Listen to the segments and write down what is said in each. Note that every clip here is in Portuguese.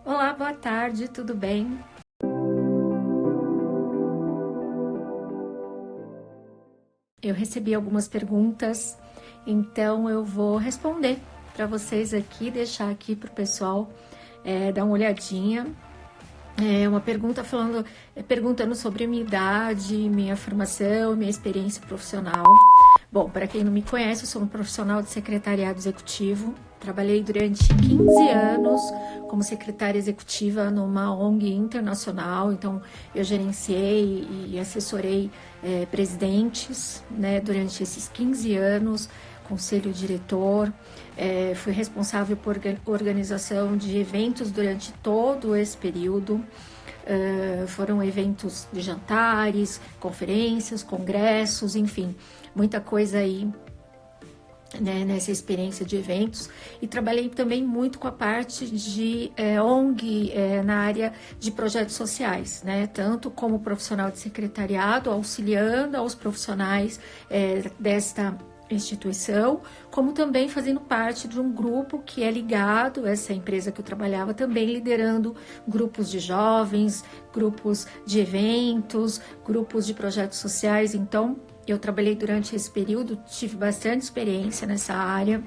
Olá, boa tarde, tudo bem? Eu recebi algumas perguntas, então eu vou responder para vocês aqui, deixar aqui para o pessoal dar uma olhadinha. Uma pergunta perguntando sobre minha idade, minha formação, minha experiência profissional. Bom, para quem não me conhece, eu sou um profissional de secretariado executivo. Trabalhei durante 15 anos como secretária executiva numa ONG internacional, então eu gerenciei e assessorei presidentes, né, durante esses 15 anos, conselho diretor, fui responsável por organização de eventos durante todo esse período. Foram eventos de jantares, conferências, congressos, enfim, muita coisa aí, né, nessa experiência de eventos. E trabalhei também muito com a parte de ONG na área de projetos sociais, né, tanto como profissional de secretariado, auxiliando aos profissionais desta instituição, como também fazendo parte de um grupo que é ligado a essa empresa que eu trabalhava, também liderando grupos de jovens, grupos de eventos, grupos de projetos sociais. Então, eu trabalhei durante esse período, tive bastante experiência nessa área.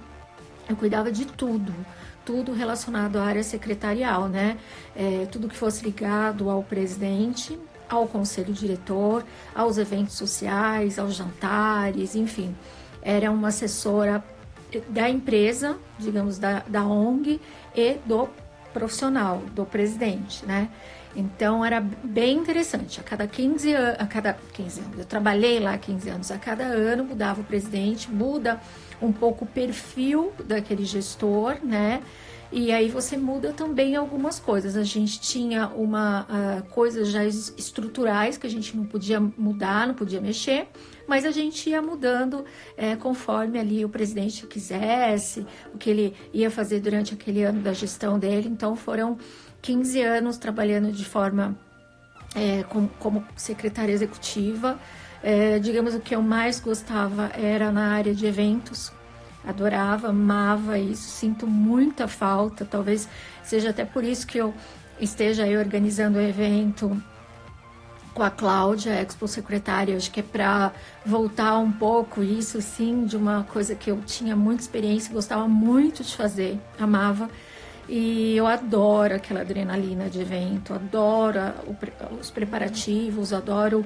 Eu cuidava de tudo relacionado à área secretarial, né? Tudo que fosse ligado ao presidente, ao conselho diretor, aos eventos sociais, aos jantares, enfim. Era uma assessora da empresa, digamos, da ONG e do profissional, do presidente, né? Então era bem interessante. A cada 15 anos, eu trabalhei lá 15 anos, a cada ano mudava o presidente, muda um pouco o perfil daquele gestor, né? E aí você muda também algumas coisas. A gente tinha coisas já estruturais que a gente não podia mudar, não podia mexer, mas a gente ia mudando conforme ali o presidente quisesse, o que ele ia fazer durante aquele ano da gestão dele. Então foram 15 anos trabalhando de forma como secretária executiva. Digamos, o que eu mais gostava era na área de eventos. Adorava, amava isso, sinto muita falta, talvez seja até por isso que eu esteja aí organizando o evento com a Cláudia, Expo Secretária. Acho que é para voltar um pouco isso, sim, de uma coisa que eu tinha muita experiência, gostava muito de fazer, amava. E eu adoro aquela adrenalina de evento, adoro os preparativos, adoro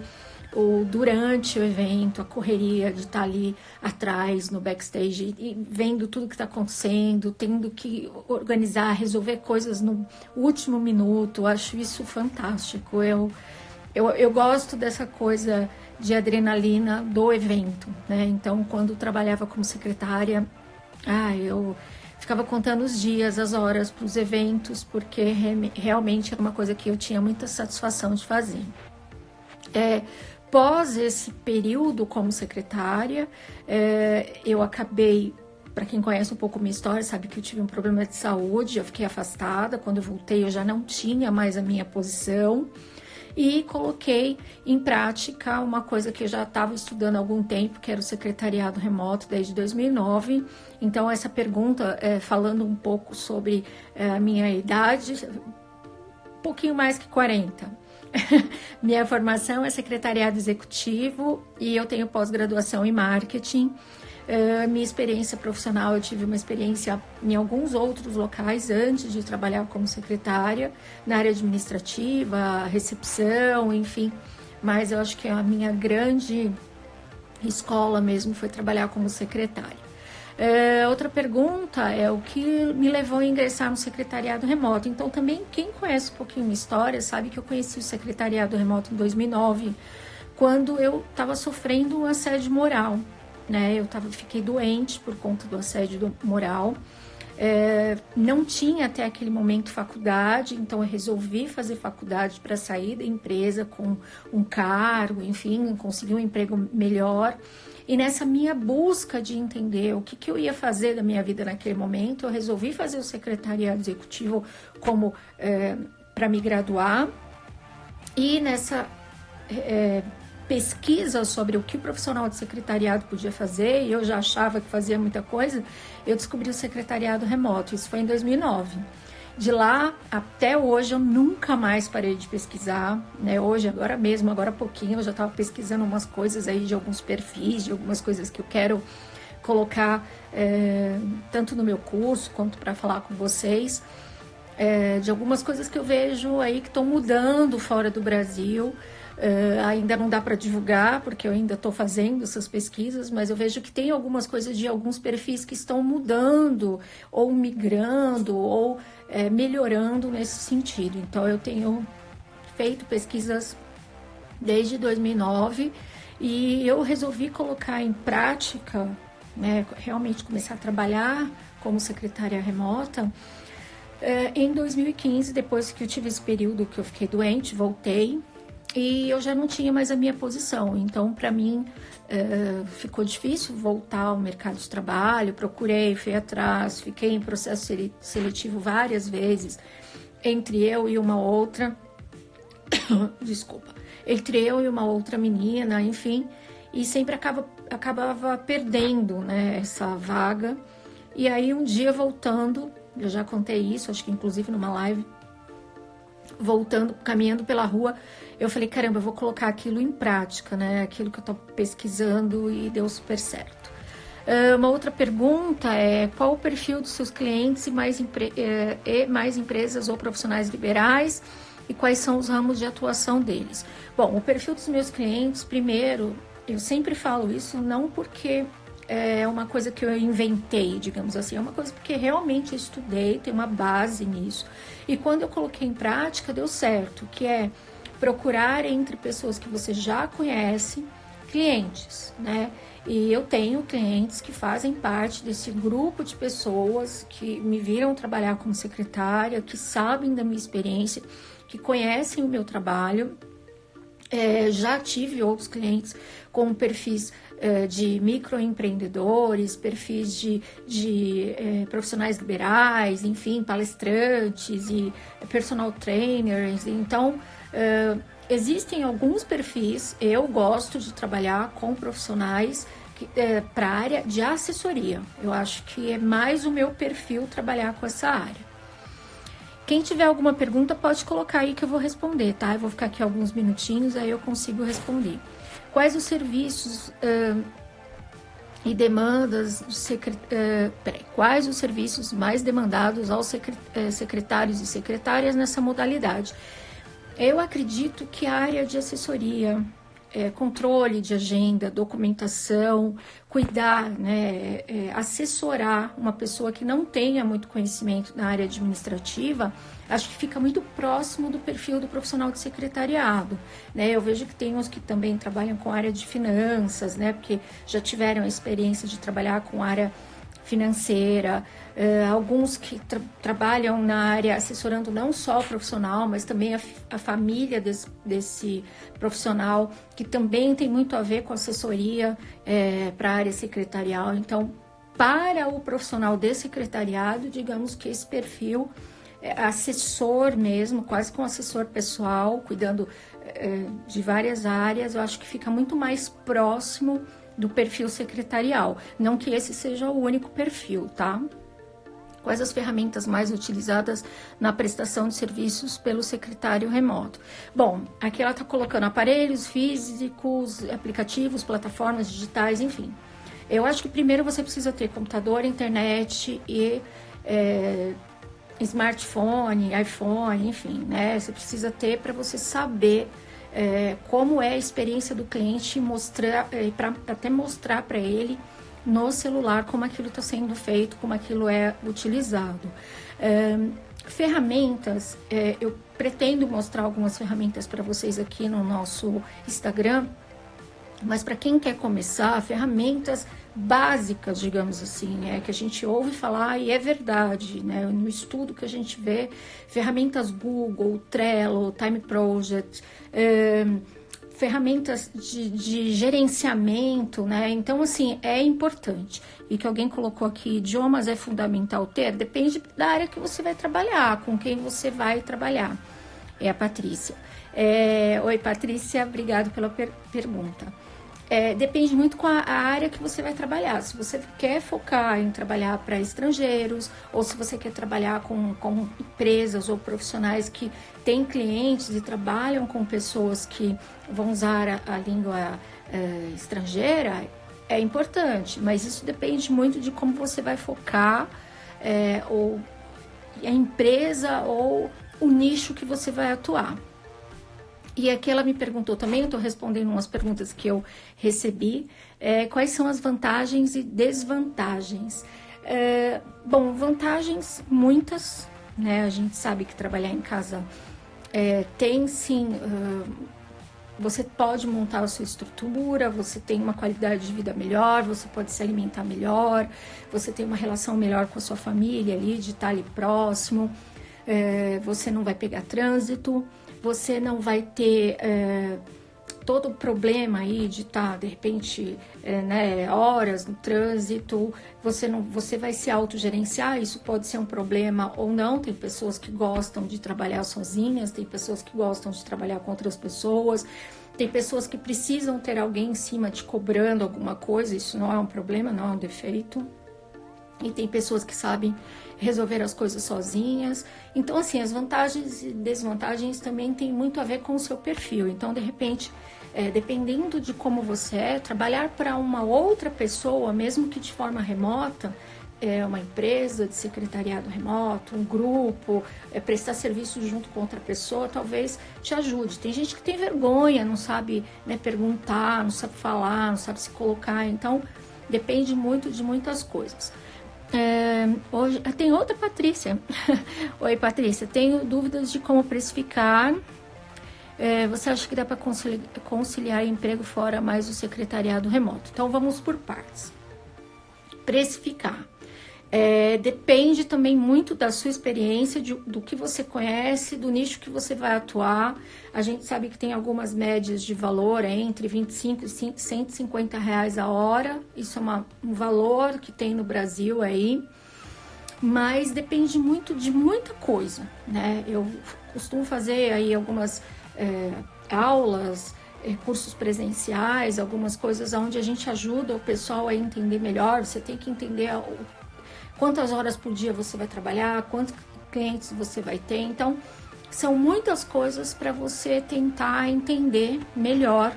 durante o evento, a correria de estar ali atrás, no backstage, e vendo tudo que está acontecendo, tendo que organizar, resolver coisas no último minuto. Acho isso fantástico. Eu gosto dessa coisa de adrenalina do evento, né? Então, quando trabalhava como secretária, eu ficava contando os dias, as horas para os eventos, porque realmente era uma coisa que eu tinha muita satisfação de fazer. Pós esse período como secretária, eu acabei, para quem conhece um pouco minha história, sabe que eu tive um problema de saúde, eu fiquei afastada. Quando eu voltei, eu já não tinha mais a minha posição e coloquei em prática uma coisa que eu já estava estudando há algum tempo, que era o secretariado remoto desde 2009. Então, essa pergunta, falando um pouco sobre a minha idade, um pouquinho mais que 40. Minha formação é secretariado executivo e eu tenho pós-graduação em marketing. Minha experiência profissional, eu tive uma experiência em alguns outros locais antes de trabalhar como secretária, na área administrativa, recepção, enfim. Mas eu acho que a minha grande escola mesmo foi trabalhar como secretária. Outra pergunta é o que me levou a ingressar no secretariado remoto. Então, também quem conhece um pouquinho minha história sabe que eu conheci o secretariado remoto em 2009, quando eu estava sofrendo um assédio moral, né? Fiquei doente por conta do assédio moral. Não tinha até aquele momento faculdade, então eu resolvi fazer faculdade para sair da empresa com um cargo, enfim, conseguir um emprego melhor. E nessa minha busca de entender o que eu ia fazer da minha vida naquele momento, eu resolvi fazer o secretariado executivo como para me graduar. E nessa pesquisa sobre o que o profissional de secretariado podia fazer, e eu já achava que fazia muita coisa, eu descobri o secretariado remoto. Isso foi em 2009. De lá até hoje eu nunca mais parei de pesquisar, né? Hoje, agora mesmo, agora há pouquinho, eu já estava pesquisando umas coisas aí de alguns perfis, de algumas coisas que eu quero colocar tanto no meu curso quanto para falar com vocês, de algumas coisas que eu vejo aí que estão mudando fora do Brasil. Ainda não dá para divulgar, porque eu ainda estou fazendo essas pesquisas, mas eu vejo que tem algumas coisas de alguns perfis que estão mudando, ou migrando, ou melhorando nesse sentido. Então, eu tenho feito pesquisas desde 2009 e eu resolvi colocar em prática, né, realmente começar a trabalhar como secretária remota em 2015, depois que eu tive esse período que eu fiquei doente, voltei. E eu já não tinha mais a minha posição, então para mim ficou difícil voltar ao mercado de trabalho. Procurei, fui atrás, fiquei em processo seletivo várias vezes, entre eu e uma outra, desculpa, entre eu e uma outra menina, enfim, e sempre acabava perdendo, né, essa vaga. E aí um dia voltando, eu já contei isso, acho que inclusive numa live, voltando, caminhando pela rua, eu falei, caramba, eu vou colocar aquilo em prática, né? Aquilo que eu tô pesquisando, e deu super certo. Uma outra pergunta é, qual o perfil dos seus clientes e mais empresas ou profissionais liberais, e quais são os ramos de atuação deles? Bom, o perfil dos meus clientes, primeiro, eu sempre falo isso, não porque é uma coisa que eu inventei, digamos assim, é uma coisa porque realmente eu estudei, tem uma base nisso. E quando eu coloquei em prática, deu certo, que é procurar entre pessoas que você já conhece, clientes, né? E eu tenho clientes que fazem parte desse grupo de pessoas que me viram trabalhar como secretária, que sabem da minha experiência, que conhecem o meu trabalho. Já tive outros clientes com perfis de microempreendedores, perfis de profissionais liberais, enfim, palestrantes e personal trainers. Então, existem alguns perfis, eu gosto de trabalhar com profissionais para a área de assessoria. Eu acho que é mais o meu perfil trabalhar com essa área. Quem tiver alguma pergunta pode colocar aí que eu vou responder, tá? Eu vou ficar aqui alguns minutinhos, aí eu consigo responder. Quais os serviços e demandas quais os serviços mais demandados aos secretários e secretárias nessa modalidade? Eu acredito que a área de assessoria, controle de agenda, documentação, cuidar, né, assessorar uma pessoa que não tenha muito conhecimento na área administrativa, acho que fica muito próximo do perfil do profissional de secretariado, né? Eu vejo que tem uns que também trabalham com a área de finanças, né, porque já tiveram a experiência de trabalhar com a área financeira, alguns que trabalham na área assessorando não só o profissional, mas também a família desse profissional, que também tem muito a ver com assessoria para a área secretarial. Então, para o profissional de secretariado, digamos que esse perfil assessor mesmo, quase com assessor pessoal, cuidando de várias áreas, eu acho que fica muito mais próximo do perfil secretarial. Não que esse seja o único perfil, tá? Quais as ferramentas mais utilizadas na prestação de serviços pelo secretário remoto? Bom, aqui ela está colocando aparelhos físicos, aplicativos, plataformas digitais, enfim. Eu acho que primeiro você precisa ter computador, internet e smartphone, iPhone, enfim, né? Você precisa ter para você saber como é a experiência do cliente, até mostrar para ele no celular como aquilo está sendo feito, como aquilo é utilizado. Ferramentas, eu pretendo mostrar algumas ferramentas para vocês aqui no nosso Instagram, mas para quem quer começar, ferramentas básicas, digamos assim, que a gente ouve falar e é verdade, né? No estudo que a gente vê, ferramentas Google, Trello, Time Project, ferramentas de gerenciamento, né? Então, assim, é importante. E que alguém colocou aqui, idiomas é fundamental ter, depende da área que você vai trabalhar, com quem você vai trabalhar. É a Patrícia. Oi, Patrícia, obrigado pela pergunta. depende muito com a área que você vai trabalhar. Se você quer focar em trabalhar para estrangeiros, ou se você quer trabalhar com empresas ou profissionais que têm clientes e trabalham com pessoas que vão usar a língua estrangeira, é importante, mas isso depende muito de como você vai focar, ou a empresa ou o nicho que você vai atuar. E aqui ela me perguntou também, eu estou respondendo umas perguntas que eu recebi, quais são as vantagens e desvantagens. Bom, vantagens muitas, né? A gente sabe que trabalhar em casa tem sim, você pode montar a sua estrutura, você tem uma qualidade de vida melhor, você pode se alimentar melhor, você tem uma relação melhor com a sua família ali, de estar ali próximo, você não vai pegar trânsito, você não vai ter todo o problema aí de estar, de repente, horas no trânsito, você vai se autogerenciar, isso pode ser um problema ou não, tem pessoas que gostam de trabalhar sozinhas, tem pessoas que gostam de trabalhar com outras pessoas, tem pessoas que precisam ter alguém em cima te cobrando alguma coisa, isso não é um problema, não é um defeito. E tem pessoas que sabem resolver as coisas sozinhas. Então, assim, as vantagens e desvantagens também tem muito a ver com o seu perfil. Então, de repente, dependendo de como você é, trabalhar para uma outra pessoa, mesmo que de forma remota, uma empresa de secretariado remoto, um grupo, prestar serviço junto com outra pessoa, talvez te ajude. Tem gente que tem vergonha, não sabe perguntar, não sabe falar, não sabe se colocar. Então, depende muito de muitas coisas. Hoje tem outra Patrícia. Oi, Patrícia, tenho dúvidas de como precificar. Você acha que dá para conciliar emprego fora mais o secretariado remoto? Então vamos por partes. Precificar depende também muito da sua experiência, do que você conhece, do nicho que você vai atuar. A gente sabe que tem algumas médias de valor entre 25 e 150 reais a hora. Isso é um valor que tem no Brasil aí, mas depende muito de muita coisa, né? Eu costumo fazer aí algumas aulas, cursos presenciais, algumas coisas onde a gente ajuda o pessoal a entender melhor. Você tem que entender quantas horas por dia você vai trabalhar, quantos clientes você vai ter. Então, são muitas coisas para você tentar entender melhor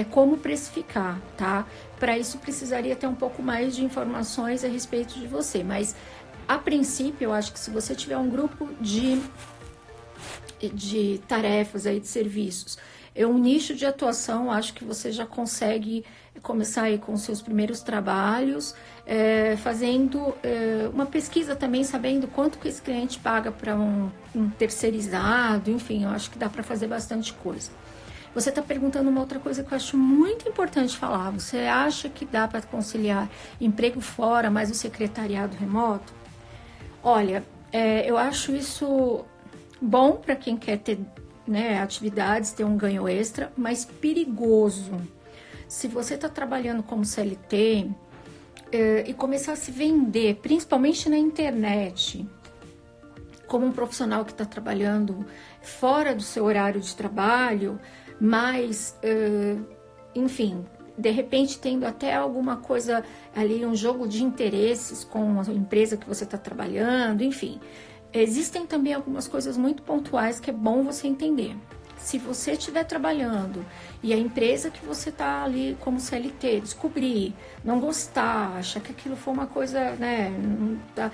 como precificar, tá? Para isso, precisaria ter um pouco mais de informações a respeito de você. Mas, a princípio, eu acho que se você tiver um grupo de tarefas aí, de serviços, um nicho de atuação, acho que você já consegue começar aí com os seus primeiros trabalhos, fazendo uma pesquisa também, sabendo quanto que esse cliente paga para um terceirizado, enfim, eu acho que dá para fazer bastante coisa. Você está perguntando uma outra coisa que eu acho muito importante falar. Você acha que dá para conciliar emprego fora, mais o secretariado remoto? Olha, eu acho isso bom para quem quer ter atividades, ter um ganho extra, mas perigoso. Se você está trabalhando como CLT e começar a se vender, principalmente na internet, como um profissional que está trabalhando fora do seu horário de trabalho, mas, enfim, de repente tendo até alguma coisa ali, um jogo de interesses com a empresa que você está trabalhando, enfim. Existem também algumas coisas muito pontuais que é bom você entender. Se você estiver trabalhando e a empresa que você está ali como CLT descobrir, não gostar, achar que aquilo foi uma coisa, tá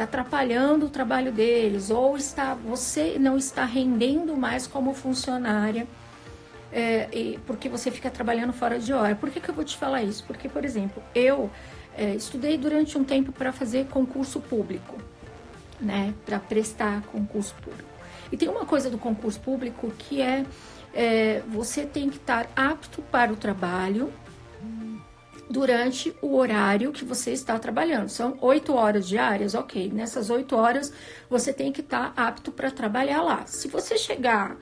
atrapalhando o trabalho deles, ou você não está rendendo mais como funcionária, porque você fica trabalhando fora de hora. Por que eu vou te falar isso? Porque, por exemplo, eu estudei durante um tempo para fazer concurso público, para prestar concurso público. E tem uma coisa do concurso público que você tem que estar apto para o trabalho durante o horário que você está trabalhando. São 8 horas diárias, ok. Nessas 8 horas você tem que estar apto para trabalhar lá. Se você chegar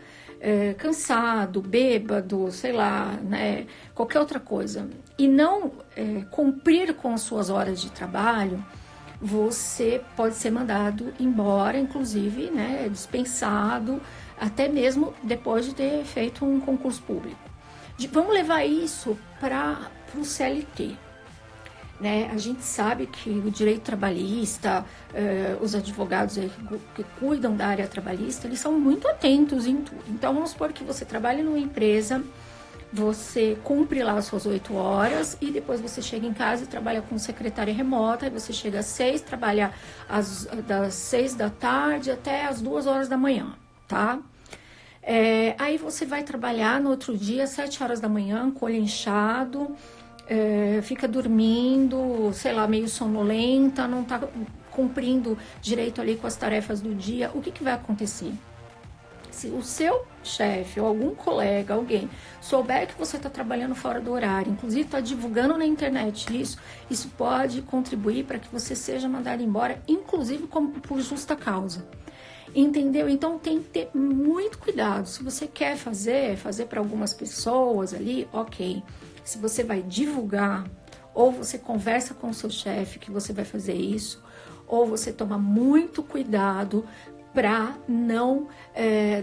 cansado, bêbado, sei lá, qualquer outra coisa, e não cumprir com as suas horas de trabalho, você pode ser mandado embora, inclusive, dispensado, até mesmo depois de ter feito um concurso público. Vamos levar isso para o CLT. Né? A gente sabe que o direito trabalhista, os advogados que cuidam da área trabalhista, eles são muito atentos em tudo. Então, vamos supor que você trabalha numa empresa, você cumpre lá as suas 8 horas e depois você chega em casa e trabalha com secretária remota, e você chega às 6, trabalha das 6 da tarde até as 2 horas da manhã, tá? Aí você vai trabalhar no outro dia, às 7 horas da manhã, com o olho inchado, fica dormindo, sei lá, meio sonolenta, não tá cumprindo direito ali com as tarefas do dia. O que vai acontecer? Se o seu chefe ou algum colega, alguém, souber que você está trabalhando fora do horário, inclusive está divulgando na internet isso pode contribuir para que você seja mandado embora, inclusive por justa causa. Entendeu? Então tem que ter muito cuidado. Se você quer fazer para algumas pessoas ali, ok. Se você vai divulgar, ou você conversa com o seu chefe que você vai fazer isso, ou você toma muito cuidado para não,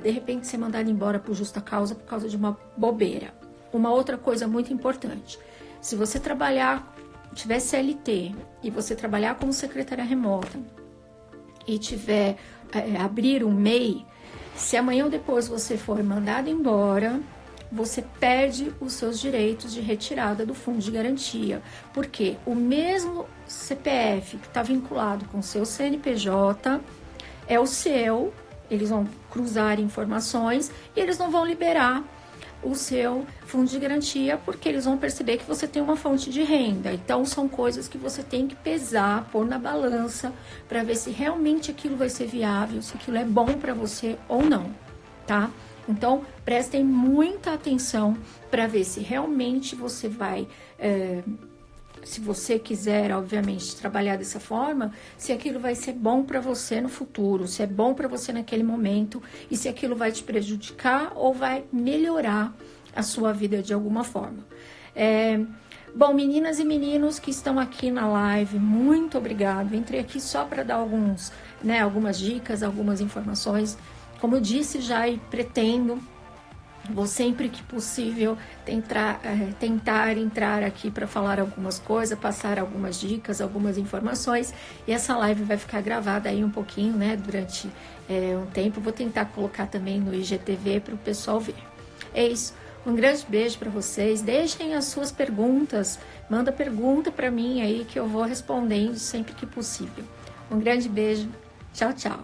de repente, ser mandado embora por justa causa, por causa de uma bobeira. Uma outra coisa muito importante, se você tiver CLT e você trabalhar como secretária remota e tiver, abrir um MEI, se amanhã ou depois você for mandado embora, você perde os seus direitos de retirada do fundo de garantia, porque o mesmo CPF que está vinculado com o seu CNPJ é o seu, eles vão cruzar informações e eles não vão liberar o seu fundo de garantia, porque eles vão perceber que você tem uma fonte de renda. Então, são coisas que você tem que pesar, pôr na balança, para ver se realmente aquilo vai ser viável, se aquilo é bom para você ou não, tá? Então, prestem muita atenção para ver se realmente você vai, se você quiser, obviamente, trabalhar dessa forma, se aquilo vai ser bom para você no futuro, se é bom para você naquele momento e se aquilo vai te prejudicar ou vai melhorar a sua vida de alguma forma. Bom, meninas e meninos que estão aqui na live, muito obrigado. Entrei aqui só para dar algumas dicas, algumas informações. Como eu disse já e pretendo, vou sempre que possível tentar entrar aqui para falar algumas coisas, passar algumas dicas, algumas informações. E essa live vai ficar gravada aí um pouquinho, né, durante um tempo. Vou tentar colocar também no IGTV para o pessoal ver. É isso. Um grande beijo para vocês. Deixem as suas perguntas. Manda pergunta para mim aí que eu vou respondendo sempre que possível. Um grande beijo. Tchau, tchau.